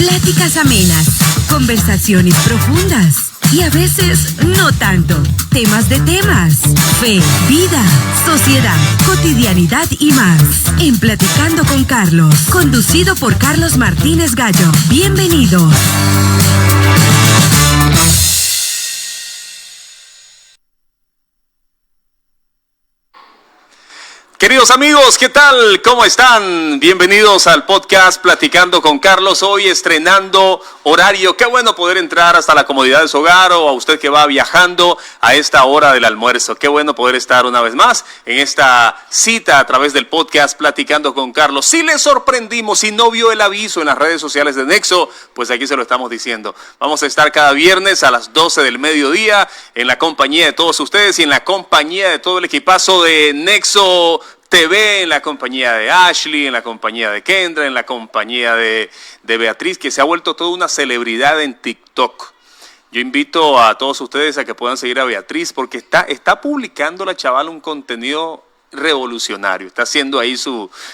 Pláticas amenas, conversaciones profundas y a veces no tanto. Temas de temas, fe, vida, sociedad, cotidianidad y más. En Platicando con Carlos, conducido por Carlos Martínez Gallo. Bienvenidos. Queridos amigos, ¿qué tal? ¿Cómo están? Bienvenidos al podcast Platicando con Carlos. Hoy estrenando horario. Qué bueno poder entrar hasta la comodidad de su hogar o a usted que va viajando a esta hora del almuerzo. Qué bueno poder estar una vez más en esta cita a través del podcast Platicando con Carlos. Si le sorprendimos, si no vio el aviso en las redes sociales de Nexo, pues aquí se lo estamos diciendo. Vamos a estar cada viernes a las 12 del mediodía en la compañía de todos ustedes y en la compañía de todo el equipazo de Nexo TV, en la compañía de Ashley, en la compañía de Kendra, en la compañía de Beatriz, que se ha vuelto toda una celebridad en TikTok. Yo invito a todos ustedes a que puedan seguir a Beatriz porque está publicando la chavala un contenido revolucionario, está haciendo ahí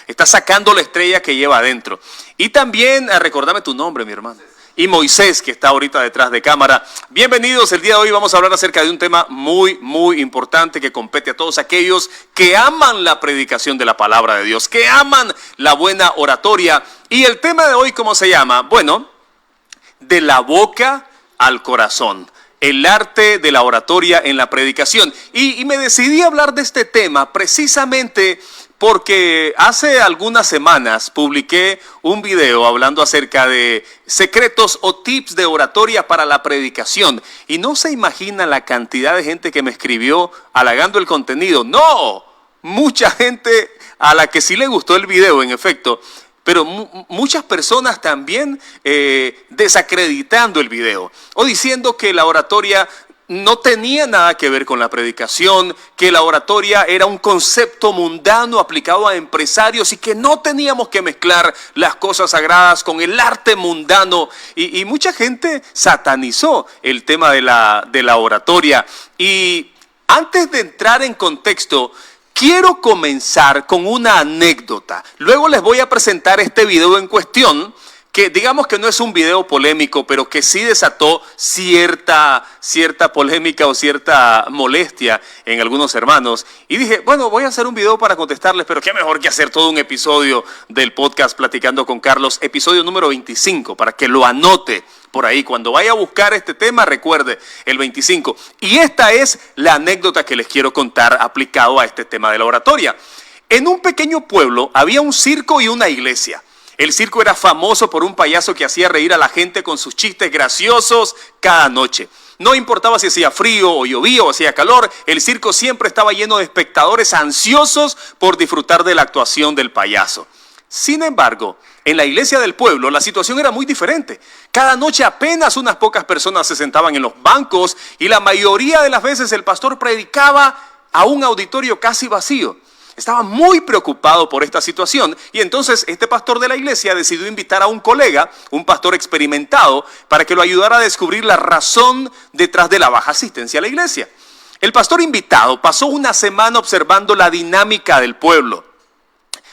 está sacando la estrella que lleva adentro. Y también, recordame tu nombre, mi hermano. Y Moisés, que está ahorita detrás de cámara. Bienvenidos, el día de hoy vamos a hablar acerca de un tema muy, muy importante que compete a todos aquellos que aman la predicación de la palabra de Dios, que aman la buena oratoria. Y el tema de hoy, ¿cómo se llama? Bueno, de la boca al corazón. El arte de la oratoria en la predicación. Y me decidí a hablar de este tema precisamente porque hace algunas semanas publiqué un video hablando acerca de secretos o tips de oratoria para la predicación. Y no se imagina la cantidad de gente que me escribió halagando el contenido. ¡No! Mucha gente a la que sí le gustó el video, en efecto. Pero muchas personas también desacreditando el video o diciendo que la oratoria no tenía nada que ver con la predicación, que la oratoria era un concepto mundano aplicado a empresarios y que no teníamos que mezclar las cosas sagradas con el arte mundano. Y mucha gente satanizó el tema de la oratoria. Y antes de entrar en contexto, quiero comenzar con una anécdota. Luego les voy a presentar este video en cuestión, que digamos que no es un video polémico, pero que sí desató cierta polémica o cierta molestia en algunos hermanos. Y dije, bueno, voy a hacer un video para contestarles, pero qué mejor que hacer todo un episodio del podcast Platicando con Carlos, episodio número 25, para que lo anote por ahí. Cuando vaya a buscar este tema, recuerde, el 25. Y esta es la anécdota que les quiero contar aplicado a este tema de la oratoria. En un pequeño pueblo había un circo y una iglesia. El circo era famoso por un payaso que hacía reír a la gente con sus chistes graciosos cada noche. No importaba si hacía frío o llovía o hacía calor, el circo siempre estaba lleno de espectadores ansiosos por disfrutar de la actuación del payaso. Sin embargo, en la iglesia del pueblo la situación era muy diferente. Cada noche apenas unas pocas personas se sentaban en los bancos y la mayoría de las veces el pastor predicaba a un auditorio casi vacío. Estaba muy preocupado por esta situación y entonces este pastor de la iglesia decidió invitar a un colega, un pastor experimentado, para que lo ayudara a descubrir la razón detrás de la baja asistencia a la iglesia. El pastor invitado pasó una semana observando la dinámica del pueblo.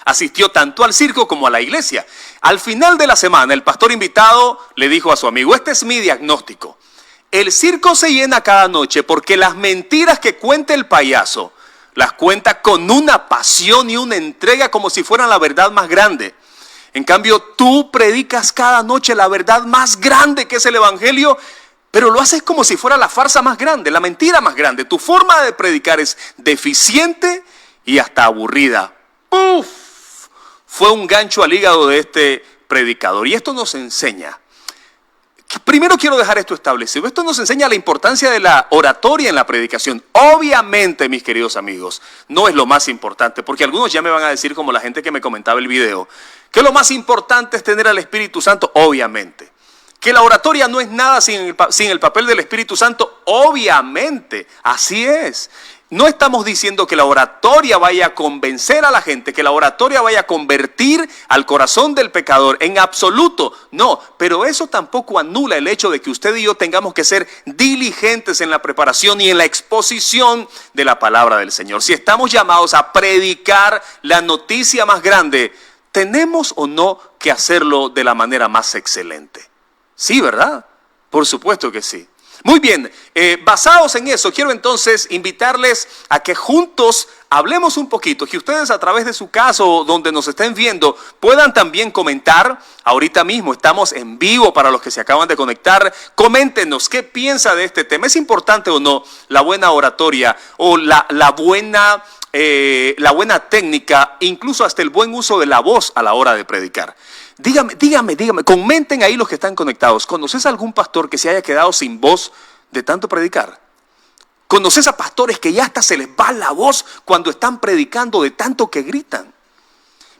Asistió tanto al circo como a la iglesia. Al final de la semana, el pastor invitado le dijo a su amigo, este es mi diagnóstico. El circo se llena cada noche porque las mentiras que cuenta el payaso las cuenta con una pasión y una entrega como si fueran la verdad más grande. En cambio, tú predicas cada noche la verdad más grande que es el evangelio, pero lo haces como si fuera la farsa más grande, la mentira más grande. Tu forma de predicar es deficiente y hasta aburrida. ¡Uf! Fue un gancho al hígado de este predicador. Y esto nos enseña. Primero quiero dejar esto establecido. Esto nos enseña la importancia de la oratoria en la predicación. Obviamente, mis queridos amigos, no es lo más importante, porque algunos ya me van a decir, como la gente que me comentaba el video, que lo más importante es tener al Espíritu Santo. Obviamente. Que la oratoria no es nada sin el papel del Espíritu Santo. Obviamente, así es. No estamos diciendo que la oratoria vaya a convencer a la gente, que la oratoria vaya a convertir al corazón del pecador, en absoluto. No, pero eso tampoco anula el hecho de que usted y yo tengamos que ser diligentes en la preparación y en la exposición de la palabra del Señor. Si estamos llamados a predicar la noticia más grande, ¿tenemos o no que hacerlo de la manera más excelente? Sí, ¿verdad? Por supuesto que sí. Muy bien, basados en eso, quiero entonces invitarles a que juntos hablemos un poquito, que ustedes a través de su casa o donde nos estén viendo puedan también comentar. Ahorita mismo estamos en vivo para los que se acaban de conectar. Coméntenos qué piensa de este tema. ¿Es importante o no la buena oratoria o la buena técnica, incluso hasta el buen uso de la voz a la hora de predicar? Dígame, comenten ahí los que están conectados. ¿Conoces a algún pastor que se haya quedado sin voz de tanto predicar? ¿Conoces a pastores que ya hasta se les va la voz cuando están predicando de tanto que gritan?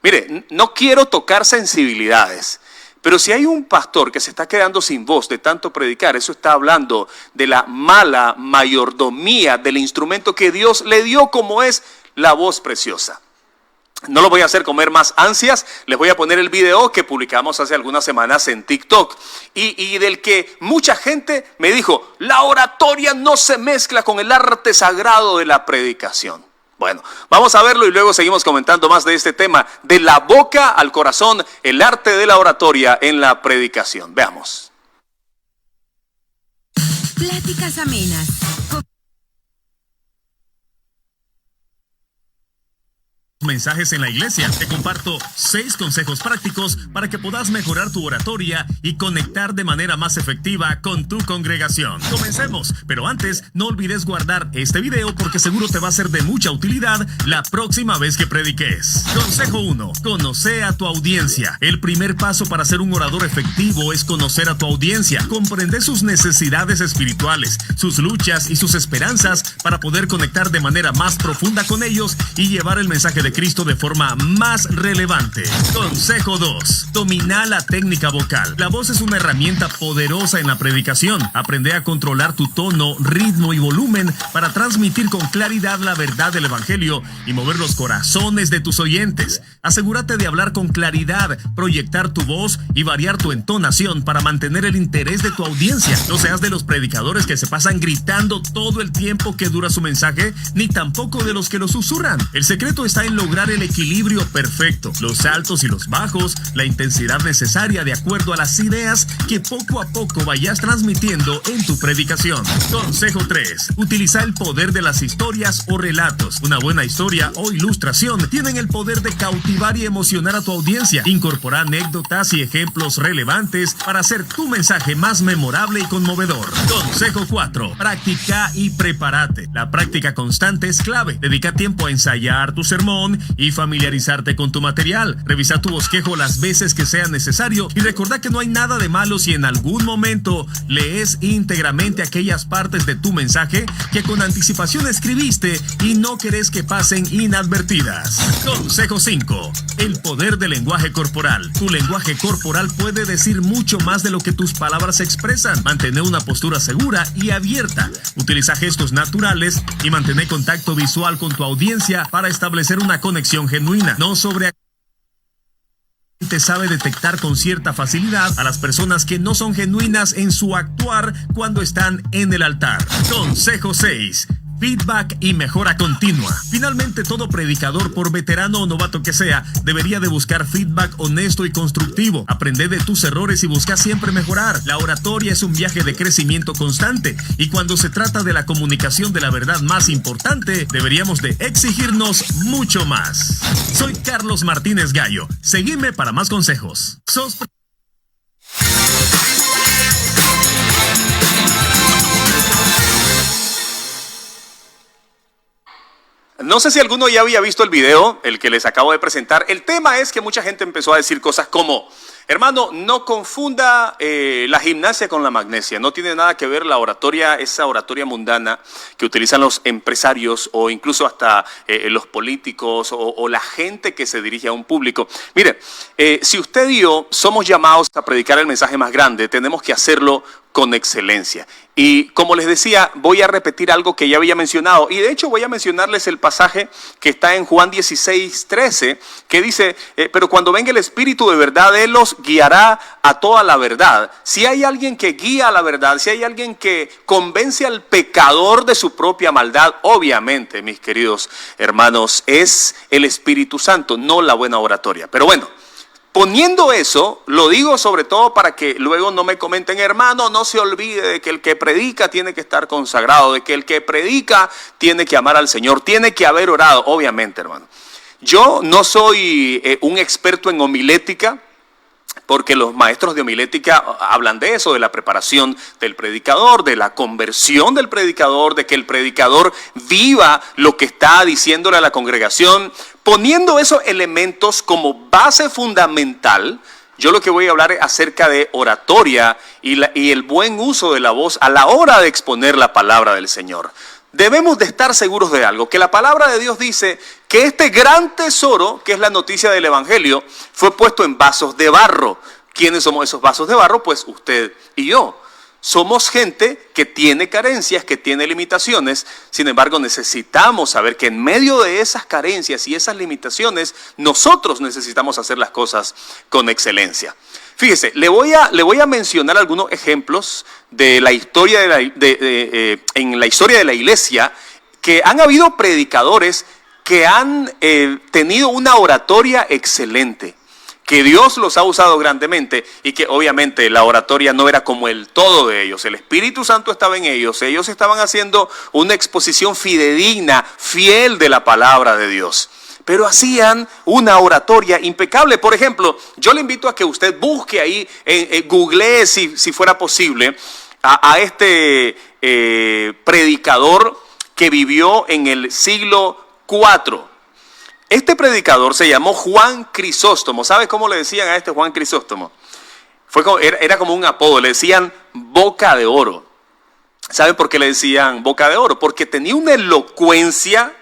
Mire, no quiero tocar sensibilidades, pero si hay un pastor que se está quedando sin voz de tanto predicar, eso está hablando de la mala mayordomía del instrumento que Dios le dio, como es la voz preciosa. No lo voy a hacer comer más ansias, les voy a poner el video que publicamos hace algunas semanas en TikTok y del que mucha gente me dijo, la oratoria no se mezcla con el arte sagrado de la predicación. Bueno, vamos a verlo y luego seguimos comentando más de este tema, de la boca al corazón, el arte de la oratoria en la predicación. Veamos. Pláticas amenas. Mensajes en la iglesia. Te comparto 6 consejos prácticos para que puedas mejorar tu oratoria y conectar de manera más efectiva con tu congregación. Comencemos, pero antes no olvides guardar este video porque seguro te va a ser de mucha utilidad la próxima vez que prediques. Consejo 1. Conoce a tu audiencia. El primer paso para ser un orador efectivo es conocer a tu audiencia. Comprender sus necesidades espirituales, sus luchas y sus esperanzas para poder conectar de manera más profunda con ellos y llevar el mensaje de Cristo de forma más relevante. Consejo 2. Domina la técnica vocal. La voz es una herramienta poderosa en la predicación. Aprende a controlar tu tono, ritmo y volumen para transmitir con claridad la verdad del evangelio y mover los corazones de tus oyentes. Asegúrate de hablar con claridad, proyectar tu voz y variar tu entonación para mantener el interés de tu audiencia. No seas de los predicadores que se pasan gritando todo el tiempo que dura su mensaje, ni tampoco de los que lo susurran. El secreto está en lograr el equilibrio perfecto, los altos y los bajos, la intensidad necesaria de acuerdo a las ideas que poco a poco vayas transmitiendo en tu predicación. Consejo 3. Utiliza el poder de las historias o relatos. Una buena historia o ilustración tienen el poder de cautivar y emocionar a tu audiencia. Incorpora anécdotas y ejemplos relevantes para hacer tu mensaje más memorable y conmovedor. Consejo 4. Practica y prepárate. La práctica constante es clave. Dedica tiempo a ensayar tu sermón y familiarizarte con tu material. Revisa tu bosquejo las veces que sea necesario y recuerda que no hay nada de malo si en algún momento lees íntegramente aquellas partes de tu mensaje que con anticipación escribiste y no querés que pasen inadvertidas. Consejo 5. El poder del lenguaje corporal. Tu lenguaje corporal puede decir mucho más de lo que tus palabras expresan. Mantén una postura segura y abierta. Utiliza gestos naturales y mantén contacto visual con tu audiencia para establecer una conexión genuina, no sobre sabe detectar con cierta facilidad a las personas que no son genuinas en su actuar cuando están en el altar. Consejo 6. Feedback y mejora continua. Finalmente, todo predicador, por veterano o novato que sea, debería de buscar feedback honesto y constructivo. Aprende de tus errores y busca siempre mejorar. La oratoria es un viaje de crecimiento constante y cuando se trata de la comunicación de la verdad más importante, deberíamos de exigirnos mucho más. Soy Carlos Martínez Gallo. Seguime para más consejos. No sé si alguno ya había visto el video, el que les acabo de presentar. El tema es que mucha gente empezó a decir cosas como: hermano, no confunda la gimnasia con la magnesia. No tiene nada que ver la oratoria, esa oratoria mundana que utilizan los empresarios o incluso hasta los políticos o la gente que se dirige a un público. Mire, si usted y yo somos llamados a predicar el mensaje más grande, tenemos que hacerlo con excelencia. Y como les decía, voy a repetir algo que ya había mencionado. Y de hecho voy a mencionarles el pasaje que está en Juan 16:13, que dice, pero cuando venga el Espíritu de verdad, Él los guiará a toda la verdad. Si hay alguien que guía a la verdad, si hay alguien que convence al pecador de su propia maldad, obviamente, mis queridos hermanos, es el Espíritu Santo, no la buena oratoria. Pero bueno, Poniendo eso, lo digo sobre todo para que luego no me comenten, hermano, no se olvide de que el que predica tiene que estar consagrado, de que el que predica tiene que amar al Señor, tiene que haber orado, obviamente, hermano. Yo no soy un experto en homilética, porque los maestros de homilética hablan de eso, de la preparación del predicador, de la conversión del predicador, de que el predicador viva lo que está diciéndole a la congregación. Poniendo esos elementos como base fundamental, yo lo que voy a hablar es acerca de oratoria y el buen uso de la voz a la hora de exponer la palabra del Señor. Debemos de estar seguros de algo, que la palabra de Dios dice que este gran tesoro, que es la noticia del Evangelio, fue puesto en vasos de barro. ¿Quiénes somos esos vasos de barro? Pues usted y yo. Somos gente que tiene carencias, que tiene limitaciones. Sin embargo, necesitamos saber que en medio de esas carencias y esas limitaciones, nosotros necesitamos hacer las cosas con excelencia. Fíjese, le voy a mencionar algunos ejemplos de la historia en la historia de la iglesia, que han habido predicadores que han tenido una oratoria excelente, que Dios los ha usado grandemente y que obviamente la oratoria no era como el todo de ellos. El Espíritu Santo estaba en ellos estaban haciendo una exposición fidedigna, fiel de la palabra de Dios. Pero hacían una oratoria impecable. Por ejemplo, yo le invito a que usted busque ahí, googlee si fuera posible, a este predicador que vivió en el siglo IV. Este predicador se llamó Juan Crisóstomo. ¿Sabe cómo le decían a este Juan Crisóstomo? Era como un apodo, le decían boca de oro. ¿Sabe por qué le decían boca de oro? Porque tenía una elocuencia,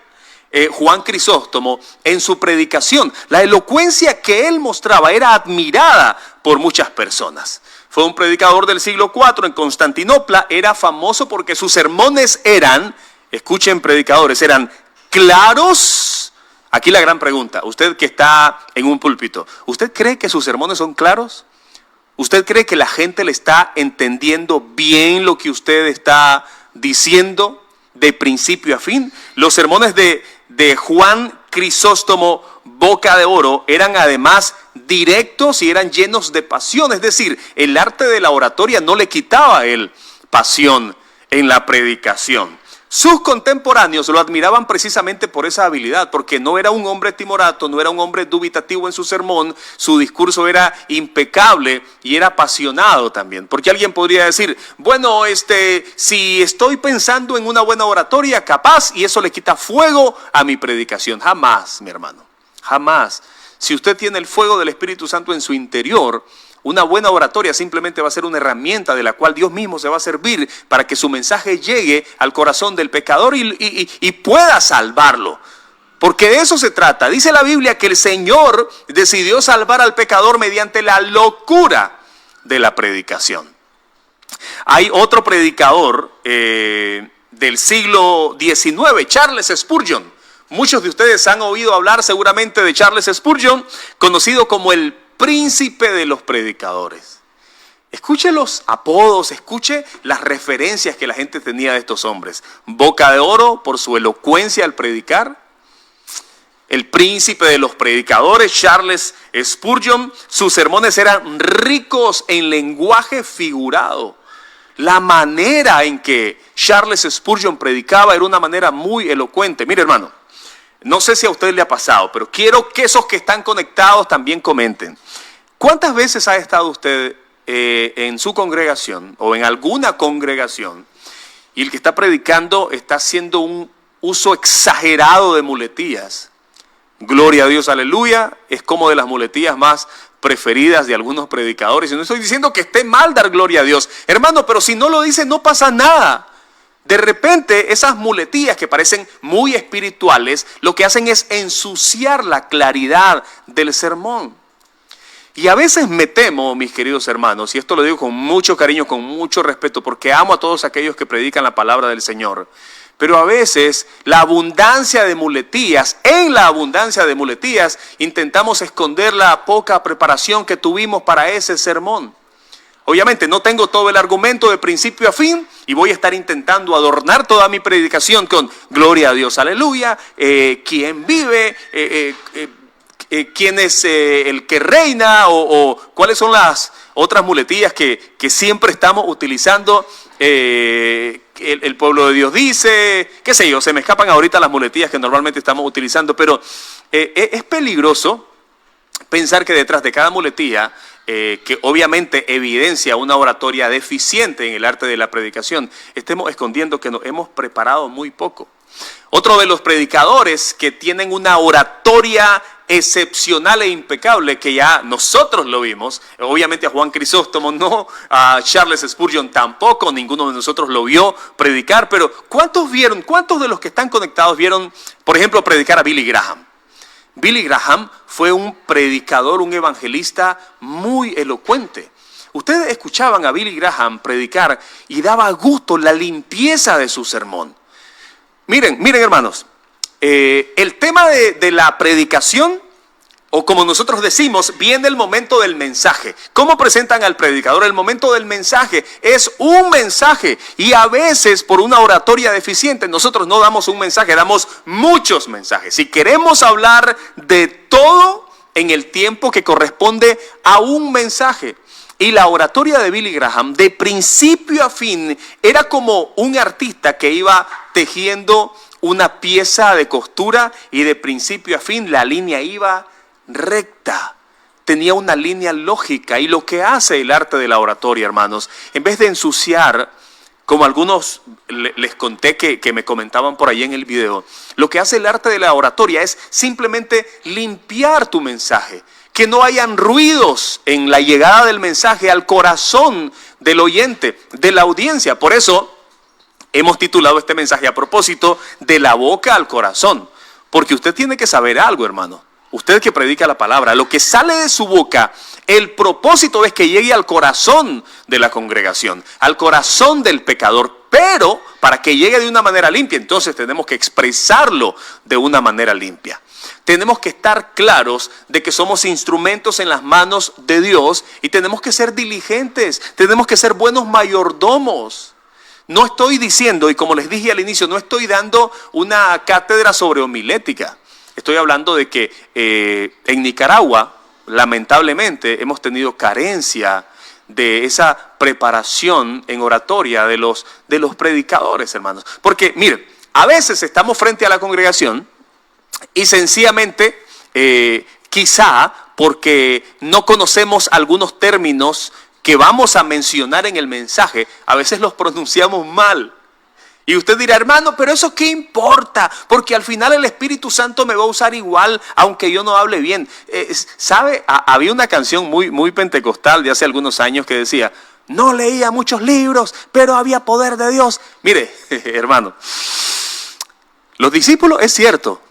Juan Crisóstomo, en su predicación. La elocuencia que él mostraba era admirada por muchas personas. Fue un predicador del siglo IV en Constantinopla. Era famoso porque sus sermones eran, escuchen predicadores, eran claros. Aquí la gran pregunta, usted que está en un púlpito, ¿usted cree que sus sermones son claros? ¿Usted cree que la gente le está entendiendo bien lo que usted está diciendo de principio a fin? Los sermones de Juan Crisóstomo, boca de oro, eran además directos y eran llenos de pasión. Es decir, el arte de la oratoria no le quitaba a él pasión en la predicación. Sus contemporáneos lo admiraban precisamente por esa habilidad, porque no era un hombre timorato, no era un hombre dubitativo en su sermón, su discurso era impecable y era apasionado también. Porque alguien podría decir, bueno, si estoy pensando en una buena oratoria, capaz, y eso le quita fuego a mi predicación. Jamás, mi hermano, jamás. Si usted tiene el fuego del Espíritu Santo en su interior, una buena oratoria simplemente va a ser una herramienta de la cual Dios mismo se va a servir para que su mensaje llegue al corazón del pecador y pueda salvarlo. Porque de eso se trata. Dice la Biblia que el Señor decidió salvar al pecador mediante la locura de la predicación. Hay otro predicador del siglo XIX, Charles Spurgeon. Muchos de ustedes han oído hablar seguramente de Charles Spurgeon, conocido como el príncipe de los predicadores. Escuche los apodos, escuche las referencias que la gente tenía de estos hombres. Boca de oro por su elocuencia al predicar. El príncipe de los predicadores, Charles Spurgeon, sus sermones eran ricos en lenguaje figurado. La manera en que Charles Spurgeon predicaba era una manera muy elocuente. Mire, hermano, no sé si a usted le ha pasado, pero quiero que esos que están conectados también comenten. ¿Cuántas veces ha estado usted en su congregación o en alguna congregación y el que está predicando está haciendo un uso exagerado de muletillas? Gloria a Dios, aleluya, es como de las muletillas más preferidas de algunos predicadores. Y no estoy diciendo que esté mal dar gloria a Dios, hermano, pero si no lo dice no pasa nada. De repente esas muletillas que parecen muy espirituales, lo que hacen es ensuciar la claridad del sermón. Y a veces me temo, mis queridos hermanos, y esto lo digo con mucho cariño, con mucho respeto, porque amo a todos aquellos que predican la palabra del Señor. Pero a veces en la abundancia de muletillas, intentamos esconder la poca preparación que tuvimos para ese sermón. Obviamente no tengo todo el argumento de principio a fin y voy a estar intentando adornar toda mi predicación con gloria a Dios, aleluya, quién vive, quién es el que reina o cuáles son las otras muletillas que siempre estamos utilizando. El pueblo de Dios dice, qué sé yo, se me escapan ahorita las muletillas que normalmente estamos utilizando, pero es peligroso pensar que detrás de cada muletilla, que obviamente evidencia una oratoria deficiente en el arte de la predicación, estemos escondiendo que nos hemos preparado muy poco. Otro de los predicadores que tienen una oratoria excepcional e impecable, que ya nosotros lo vimos, obviamente a Juan Crisóstomo no, a Charles Spurgeon tampoco, ninguno de nosotros lo vio predicar, pero cuántos de los que están conectados vieron, por ejemplo, predicar a Billy Graham? Billy Graham fue un predicador, un evangelista muy elocuente. Ustedes escuchaban a Billy Graham predicar y daba gusto la limpieza de su sermón. Miren hermanos, el tema de la predicación, o como nosotros decimos, viene el momento del mensaje. ¿Cómo presentan al predicador? El momento del mensaje es un mensaje, y a veces por una oratoria deficiente nosotros no damos un mensaje, damos muchos mensajes. Si queremos hablar de todo en el tiempo que corresponde a un mensaje. Y la oratoria de Billy Graham, de principio a fin, era como un artista que iba tejiendo una pieza de costura y de principio a fin la línea iba recta. Tenía una línea lógica. Y lo que hace el arte de la oratoria, hermanos, en vez de ensuciar, como algunos les conté que me comentaban por ahí en el video, lo que hace el arte de la oratoria es simplemente limpiar tu mensaje. Que no hayan ruidos en la llegada del mensaje al corazón del oyente, de la audiencia. Por eso hemos titulado este mensaje a propósito, de la boca al corazón. Porque usted tiene que saber algo, hermano. Usted que predica la palabra, lo que sale de su boca, el propósito es que llegue al corazón de la congregación, al corazón del pecador. Pero para que llegue de una manera limpia, entonces tenemos que expresarlo de una manera limpia. Tenemos que estar claros de que somos instrumentos en las manos de Dios y tenemos que ser diligentes, tenemos que ser buenos mayordomos. No estoy diciendo, y como les dije al inicio, no estoy dando una cátedra sobre homilética. Estoy hablando de que en Nicaragua, lamentablemente, hemos tenido carencia de esa preparación en oratoria de los predicadores, hermanos. Porque, miren, a veces estamos frente a la congregación y sencillamente, quizá porque no conocemos algunos términos que vamos a mencionar en el mensaje, a veces los pronunciamos mal. Y usted dirá, hermano, pero eso qué importa, porque al final el Espíritu Santo me va a usar igual, aunque yo no hable bien. ¿Sabe? Había una canción muy pentecostal de hace algunos años que decía, no leía muchos libros, pero había poder de Dios. Mire, hermano, los discípulos, es cierto,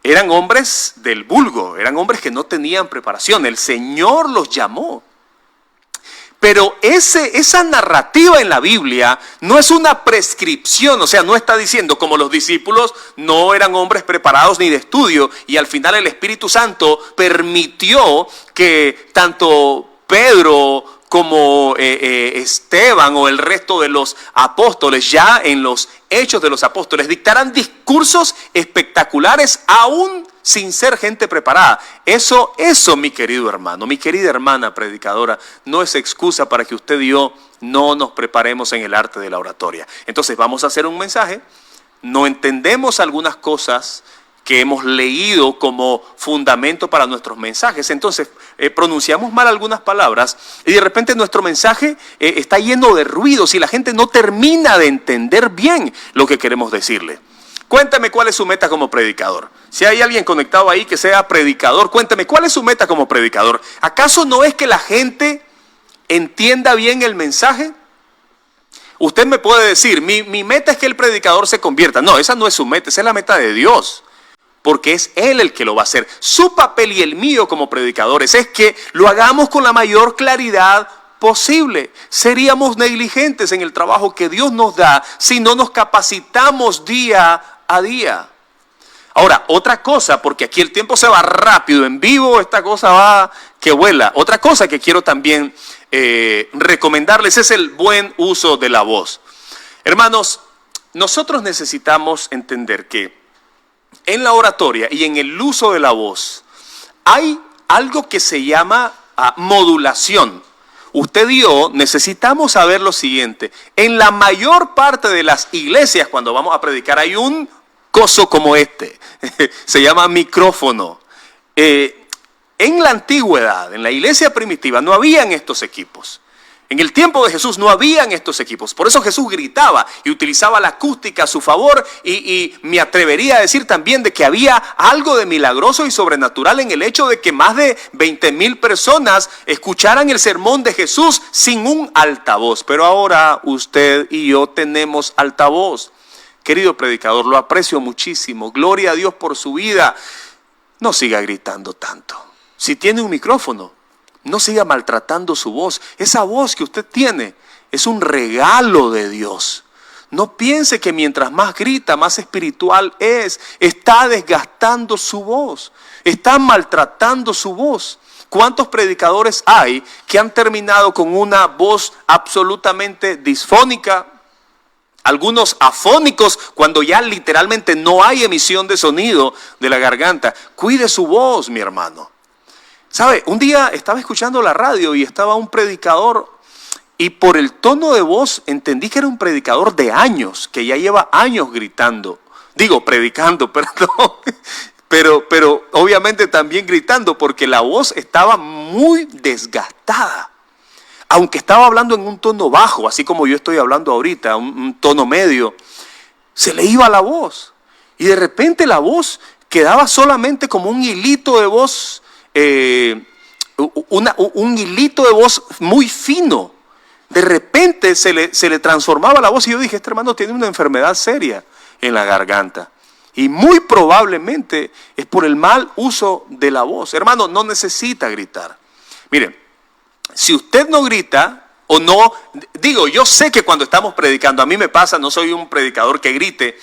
eran hombres del vulgo, eran hombres que no tenían preparación. El Señor los llamó. Pero esa narrativa en la Biblia no es una prescripción, o sea, no está diciendo como los discípulos no eran hombres preparados ni de estudio y al final el Espíritu Santo permitió que tanto Pedro como Esteban o el resto de los apóstoles, ya en los Hechos de los Apóstoles, dictaran discursos espectaculares aún sin ser gente preparada. Eso, mi querido hermano, mi querida hermana predicadora, no es excusa para que usted y yo no nos preparemos en el arte de la oratoria. Entonces vamos a hacer un mensaje, no entendemos algunas cosas que hemos leído como fundamento para nuestros mensajes. Entonces pronunciamos mal algunas palabras y de repente nuestro mensaje está lleno de ruidos y la gente no termina de entender bien lo que queremos decirle. Cuéntame cuál es su meta como predicador. Si hay alguien conectado ahí que sea predicador, cuéntame cuál es su meta como predicador. ¿Acaso no es que la gente entienda bien el mensaje? Usted me puede decir, mi meta es que el predicador se convierta. No, esa no es su meta, esa es la meta de Dios. Porque es Él el que lo va a hacer. Su papel y el mío como predicadores es que lo hagamos con la mayor claridad posible. Seríamos negligentes en el trabajo que Dios nos da si no nos capacitamos día a día. Ahora, otra cosa, porque aquí el tiempo se va rápido, en vivo esta cosa va que vuela. Otra cosa que quiero también recomendarles es el buen uso de la voz. Hermanos, nosotros necesitamos entender que en la oratoria y en el uso de la voz hay algo que se llama modulación. Usted y yo necesitamos saber lo siguiente. En la mayor parte de las iglesias, cuando vamos a predicar, hay un coso como este. Se llama micrófono. En la antigüedad, en la iglesia primitiva, no habían estos equipos. En el tiempo de Jesús no habían estos equipos. Por eso Jesús gritaba y utilizaba la acústica a su favor. Y me atrevería a decir también de que había algo de milagroso y sobrenatural en el hecho de que más de 20,000 personas escucharan el sermón de Jesús sin un altavoz. Pero ahora usted y yo tenemos altavoz. Querido predicador, lo aprecio muchísimo. Gloria a Dios por su vida. No siga gritando tanto. Si tiene un micrófono, no siga maltratando su voz. Esa voz que usted tiene es un regalo de Dios. No piense que mientras más grita, más espiritual es. Está desgastando su voz. Está maltratando su voz. ¿Cuántos predicadores hay que han terminado con una voz absolutamente disfónica? Algunos afónicos cuando ya literalmente no hay emisión de sonido de la garganta. Cuide su voz, mi hermano. ¿Sabe? Un día estaba escuchando la radio y estaba un predicador y por el tono de voz entendí que era un predicador de años, que ya lleva años predicando, perdón. Pero obviamente también gritando porque la voz estaba muy desgastada. Aunque estaba hablando en un tono bajo, así como yo estoy hablando ahorita, un tono medio, se le iba la voz. Y de repente la voz quedaba solamente como un hilito de voz, un hilito de voz muy fino. De repente se le transformaba la voz y yo dije, este hermano tiene una enfermedad seria en la garganta. Y muy probablemente es por el mal uso de la voz. Hermano, no necesita gritar. Miren, si usted no grita o no, yo sé que cuando estamos predicando, a mí me pasa, no soy un predicador que grite,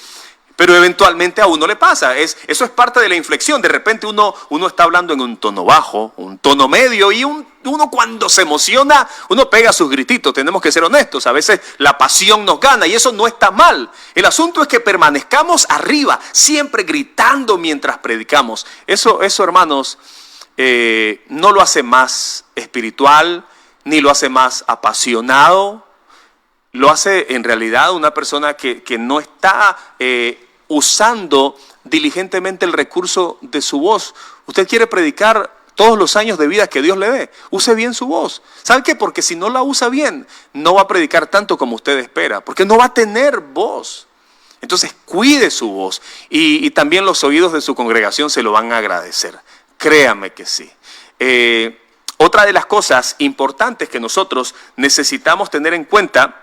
pero eventualmente a uno le pasa. Eso es parte de la inflexión. De repente uno está hablando en un tono bajo, un tono medio, y uno cuando se emociona, uno pega sus grititos. Tenemos que ser honestos. A veces la pasión nos gana y eso no está mal. El asunto es que permanezcamos arriba, siempre gritando mientras predicamos. Eso hermanos, no lo hace más espiritual, ni lo hace más apasionado. Lo hace en realidad una persona que no está usando diligentemente el recurso de su voz. Usted quiere predicar todos los años de vida que Dios le dé. Use bien su voz. ¿Sabe qué? Porque si no la usa bien, no va a predicar tanto como usted espera, porque no va a tener voz. Entonces cuide su voz y también los oídos de su congregación se lo van a agradecer. Créame que sí. Otra de las cosas importantes que nosotros necesitamos tener en cuenta.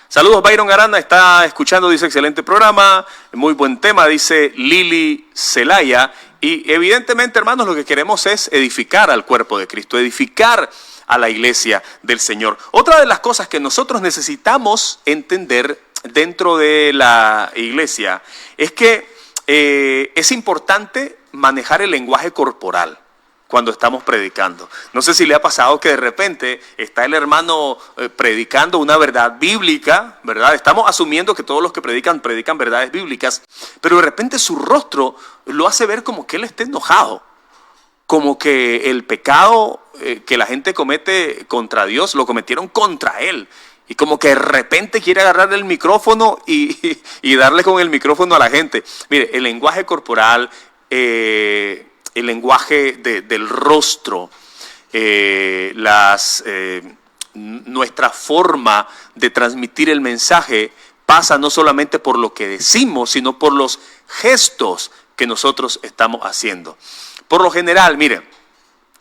Saludos, Byron Arana, está escuchando, dice excelente programa, muy buen tema, dice Lili Celaya. Y evidentemente, hermanos, lo que queremos es edificar al cuerpo de Cristo, edificar a la iglesia del Señor. Otra de las cosas que nosotros necesitamos entender dentro de la iglesia es que es importante manejar el lenguaje corporal cuando estamos predicando. No sé si le ha pasado que de repente está el hermano predicando una verdad bíblica, ¿verdad? Estamos asumiendo que todos los que predican verdades bíblicas, pero de repente su rostro lo hace ver como que él está enojado, como que el pecado que la gente comete contra Dios lo cometieron contra él. Y como que de repente quiere agarrar el micrófono y darle con el micrófono a la gente. Mire, el lenguaje corporal, el lenguaje del rostro, nuestra forma de transmitir el mensaje pasa no solamente por lo que decimos, sino por los gestos que nosotros estamos haciendo. Por lo general, miren,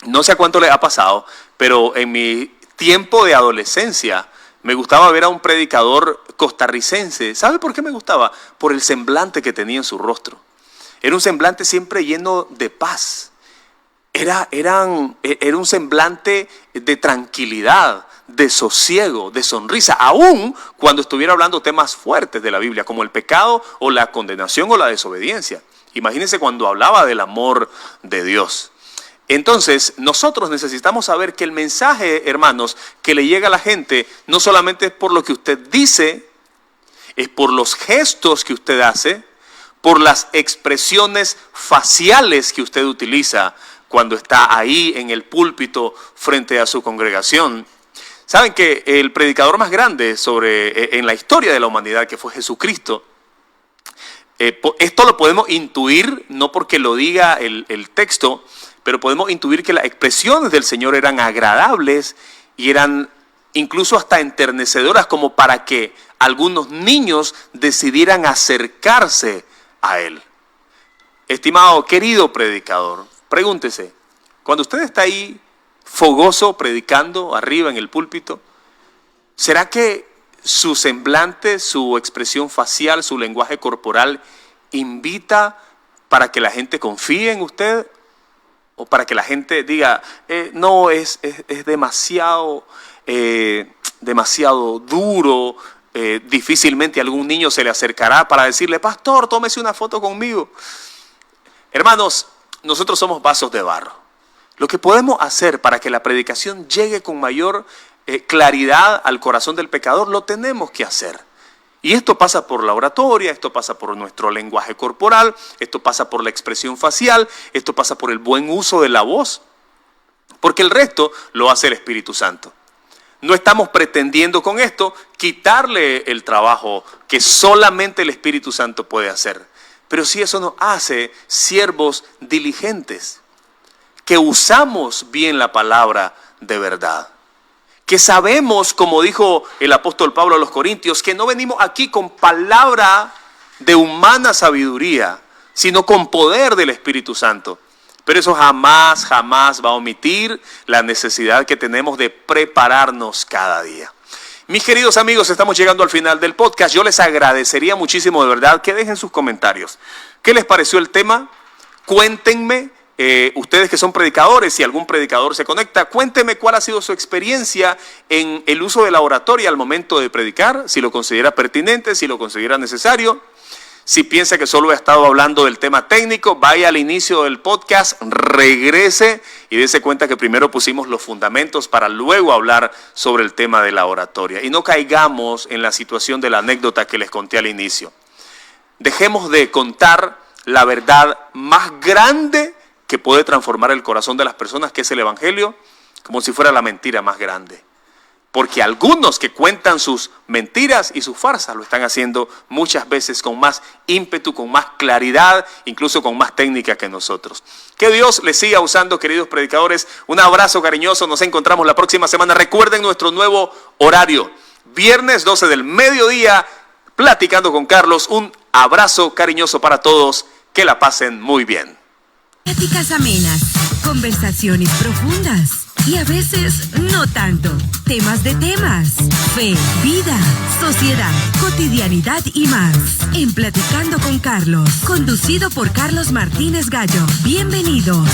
no sé a cuánto les ha pasado, pero en mi tiempo de adolescencia me gustaba ver a un predicador costarricense. ¿Sabe por qué me gustaba? Por el semblante que tenía en su rostro. Era un semblante siempre lleno de paz. Era un semblante de tranquilidad, de sosiego, de sonrisa, aún cuando estuviera hablando temas fuertes de la Biblia, como el pecado o la condenación o la desobediencia. Imagínense cuando hablaba del amor de Dios. Entonces, nosotros necesitamos saber que el mensaje, hermanos, que le llega a la gente, no solamente es por lo que usted dice, es por los gestos que usted hace, por las expresiones faciales que usted utiliza cuando está ahí en el púlpito frente a su congregación. Saben que el predicador más grande en la historia de la humanidad, que fue Jesucristo, esto lo podemos intuir, no porque lo diga el texto, pero podemos intuir que las expresiones del Señor eran agradables y eran incluso hasta enternecedoras, como para que algunos niños decidieran acercarse a Él. Estimado, querido predicador, pregúntese, cuando usted está ahí fogoso predicando arriba en el púlpito, ¿será que su semblante, su expresión facial, su lenguaje corporal invita para que la gente confíe en usted? ¿O para que la gente diga, no, es demasiado duro, difícilmente algún niño se le acercará para decirle, pastor, tómese una foto conmigo? Hermanos, nosotros somos vasos de barro. Lo que podemos hacer para que la predicación llegue con mayor claridad al corazón del pecador, lo tenemos que hacer. Y esto pasa por la oratoria, esto pasa por nuestro lenguaje corporal, esto pasa por la expresión facial, esto pasa por el buen uso de la voz, porque el resto lo hace el Espíritu Santo. No estamos pretendiendo con esto quitarle el trabajo que solamente el Espíritu Santo puede hacer, pero sí eso nos hace siervos diligentes, que usamos bien la palabra de verdad. Que sabemos, como dijo el apóstol Pablo a los Corintios, que no venimos aquí con palabra de humana sabiduría, sino con poder del Espíritu Santo. Pero eso jamás va a omitir la necesidad que tenemos de prepararnos cada día. Mis queridos amigos, estamos llegando al final del podcast. Yo les agradecería muchísimo, de verdad, que dejen sus comentarios. ¿Qué les pareció el tema? Cuéntenme. Ustedes que son predicadores, si algún predicador se conecta, cuénteme cuál ha sido su experiencia en el uso de la oratoria al momento de predicar, si lo considera pertinente, si lo considera necesario. Si piensa que solo he estado hablando del tema técnico, vaya al inicio del podcast, regrese y dése cuenta que primero pusimos los fundamentos para luego hablar sobre el tema de la oratoria. Y no caigamos en la situación de la anécdota que les conté al inicio. Dejemos de contar la verdad más grande que puede transformar el corazón de las personas, que es el Evangelio, como si fuera la mentira más grande. Porque algunos que cuentan sus mentiras y sus farsas lo están haciendo muchas veces con más ímpetu, con más claridad, incluso con más técnica que nosotros. Que Dios les siga usando, queridos predicadores. Un abrazo cariñoso, nos encontramos la próxima semana. Recuerden nuestro nuevo horario, viernes 12 del mediodía, platicando con Carlos. Un abrazo cariñoso para todos, que la pasen muy bien. Pláticas amenas, conversaciones profundas y a veces no tanto. Temas de temas, fe, vida, sociedad, cotidianidad y más. En Platicando con Carlos, conducido por Carlos Martínez Gallo. Bienvenidos.